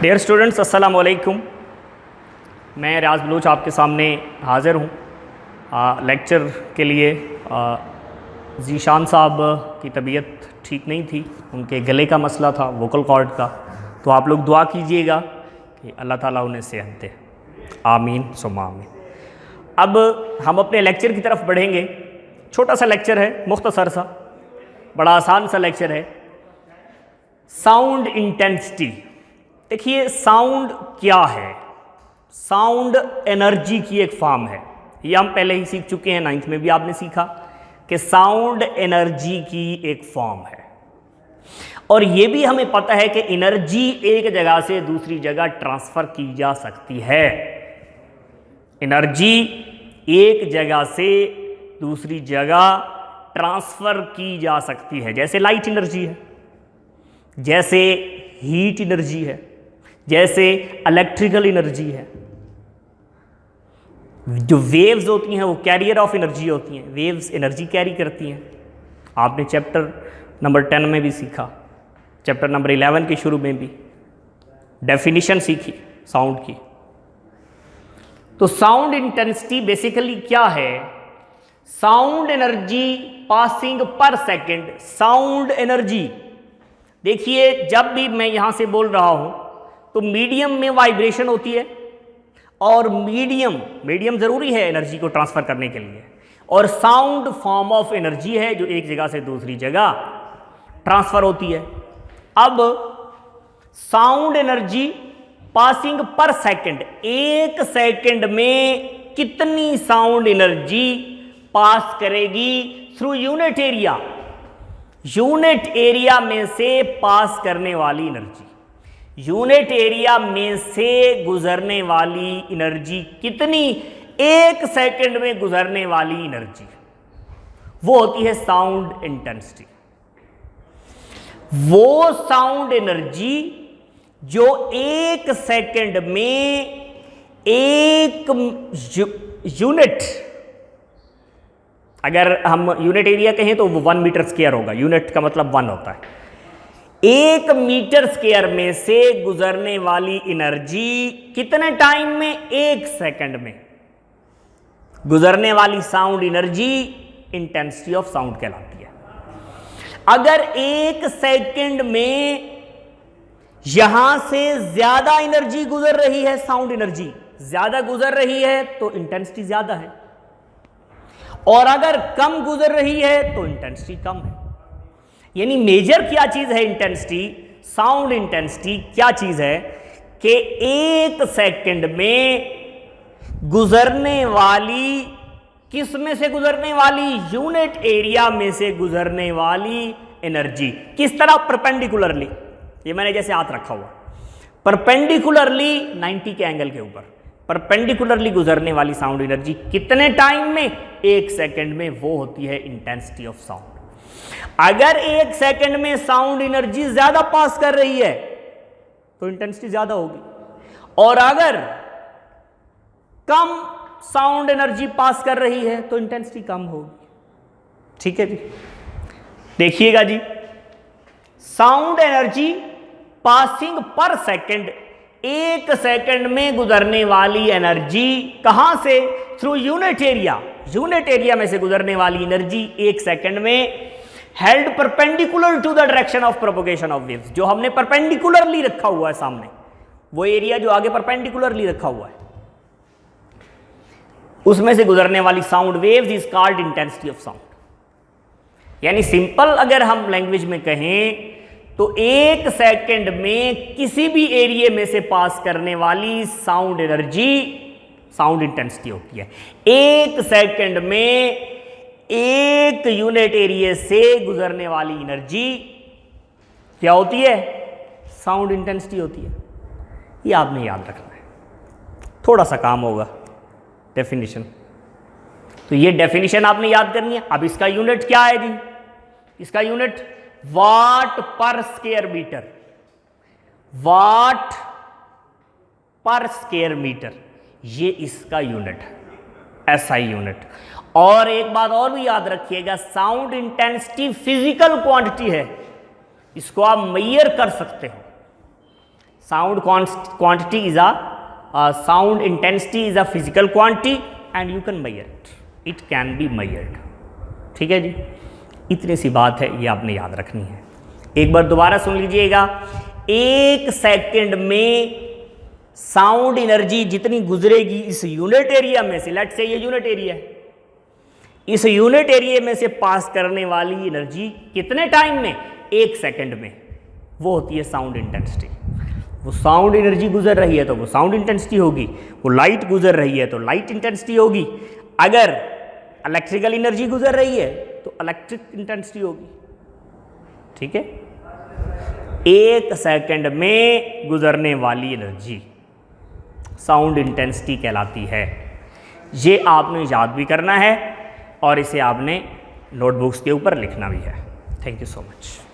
Dear students, अस्सलाम वालेकुम। मैं रियाज बलूच आपके सामने हाज़िर हूँ लेक्चर के लिए। ज़ीशान साहब की तबीयत ठीक नहीं थी, उनके गले का मसला था, वोकल कॉर्ड का। तो आप लोग दुआ कीजिएगा कि अल्लाह ताला उन्हें सेहत दे। आमीन सुम्मा आमीन। अब हम अपने लेक्चर की तरफ बढ़ेंगे। छोटा सा लेक्चर है, मुख्तसर सा, बड़ा आसान सा लेक्चर है। Sound intensity. देखिए, साउंड क्या है? साउंड एनर्जी की एक फॉर्म है। ये हम पहले ही सीख चुके हैं, 9th में भी आपने सीखा कि साउंड एनर्जी की एक फॉर्म है। और ये भी हमें पता है कि एनर्जी एक जगह से दूसरी जगह ट्रांसफ़र की जा सकती है। एनर्जी एक जगह से दूसरी जगह ट्रांसफ़र की जा सकती है। जैसे लाइट एनर्जी है, जैसे हीट एनर्जी है, जैसे इलेक्ट्रिकल एनर्जी है। जो वेव्स होती हैं वो कैरियर ऑफ एनर्जी होती हैं। वेव्स एनर्जी कैरी करती हैं। आपने चैप्टर नंबर 10 में भी सीखा, चैप्टर नंबर 11 के शुरू में भी डेफिनेशन सीखी साउंड की। तो साउंड इंटेंसिटी बेसिकली क्या है? साउंड एनर्जी पासिंग पर सेकेंड। साउंड एनर्जी, देखिए, जब भी मैं यहां से बोल रहा हूं तो मीडियम में वाइब्रेशन होती है, और मीडियम जरूरी है एनर्जी को ट्रांसफर करने के लिए, और साउंड फॉर्म ऑफ एनर्जी है जो एक जगह से दूसरी जगह ट्रांसफर होती है। अब sound energy passing per second, एक सेकंड में कितनी साउंड एनर्जी पास करेगी through unit area. Unit area में से पास करने वाली एनर्जी, यूनिट एरिया में से गुजरने वाली एनर्जी कितनी, एक सेकंड में गुजरने वाली एनर्जी, वो होती है साउंड इंटेंसिटी। वो साउंड एनर्जी जो एक सेकंड में एक यूनिट, अगर हम यूनिट एरिया कहें तो वो 1 मीटर स्क्वायर होगा। यूनिट का मतलब 1 होता है। 1 मीटर स्क्वायर में से गुजरने वाली एनर्जी कितने टाइम में? 1 सेकंड में गुजरने वाली sound energy intensity of sound कहलाती है। अगर 1 सेकंड में यहां से ज्यादा एनर्जी गुजर रही है, साउंड एनर्जी ज्यादा गुजर रही है तो इंटेंसिटी ज्यादा है, और अगर कम गुजर रही है तो इंटेंसिटी कम है। यानी मेजर क्या चीज है इंटेंसिटी, साउंड इंटेंसिटी क्या चीज है कि 1 सेकंड में गुजरने वाली, किस में से गुजरने वाली? यूनिट एरिया में से गुजरने वाली एनर्जी। किस तरह? परपेंडिकुलरली। ये मैंने जैसे हाथ रखा हुआ, परपेंडिकुलरली 90 के एंगल के ऊपर परपेंडिकुलरली गुजरने वाली साउंड एनर्जी कितने टाइम में? 1 सेकंड में। वो होती है इंटेंसिटी ऑफ साउंड। अगर 1 सेकंड में साउंड एनर्जी ज्यादा पास कर रही है तो इंटेंसिटी ज्यादा होगी, और अगर कम साउंड एनर्जी पास कर रही है तो इंटेंसिटी कम होगी। ठीक है जी, देखिएगा जी, sound energy passing per second, 1 second में गुजरने वाली एनर्जी कहां से? Through unit area. Unit area में से गुजरने वाली एनर्जी 1 सेकंड में held perpendicular to the direction of propagation of waves. जो हमने परपेंडिकुलरली रखा हुआ है सामने, वो एरिया जो आगे परपेंडिकुलरली रखा हुआ है, उसमें से गुजरने वाली sound waves is called intensity of sound. यानी सिंपल अगर हम लैंग्वेज में कहें तो 1 सेकंड में किसी भी एरिया में से पास करने वाली साउंड एनर्जी साउंड इंटेंसिटी होती है। 1 सेकंड में एक यूनिट एरिया से गुजरने वाली एनर्जी क्या होती है? साउंड इंटेंसिटी होती है। ये आपने याद रखना है, थोड़ा सा काम होगा। डेफिनेशन, तो ये डेफिनेशन आपने याद करनी है। अब इसका यूनिट क्या है जी? इसका यूनिट वाट पर स्क्वायर मीटर। वाट पर स्क्वायर मीटर, ये इसका यूनिट है, एसआई यूनिट। और एक बात और भी याद रखिएगा, साउंड इंटेंसिटी फिजिकल क्वांटिटी है, इसको आप मेजर कर सकते हो। Sound quantity is sound intensity is a physical quantity and you can measure it. It can be measured. ठीक है जी, इतनी सी बात है, ये आपने याद रखनी है। एक बार दोबारा सुन लीजिएगा, 1 सेकंड में साउंड एनर्जी जितनी गुजरेगी इस यूनिट एरिया में से, लेट्स से ये यूनिट एरिया है, इस यूनिट एरिया में से पास करने वाली एनर्जी कितने टाइम में? 1 सेकंड में, वो होती है साउंड इंटेंसिटी। वो साउंड एनर्जी गुजर रही है तो वो साउंड इंटेंसिटी होगी, वो लाइट गुजर रही है तो लाइट इंटेंसिटी होगी, अगर इलेक्ट्रिकल एनर्जी गुजर रही है तो इलेक्ट्रिक इंटेंसिटी होगी। ठीक है, 1 सेकंड में गुजरने वाली एनर्जी साउंड इंटेंसिटी कहलाती है। ये आपने याद भी करना है और इसे आपने नोटबुक्स के ऊपर लिखना भी है। Thank you so much.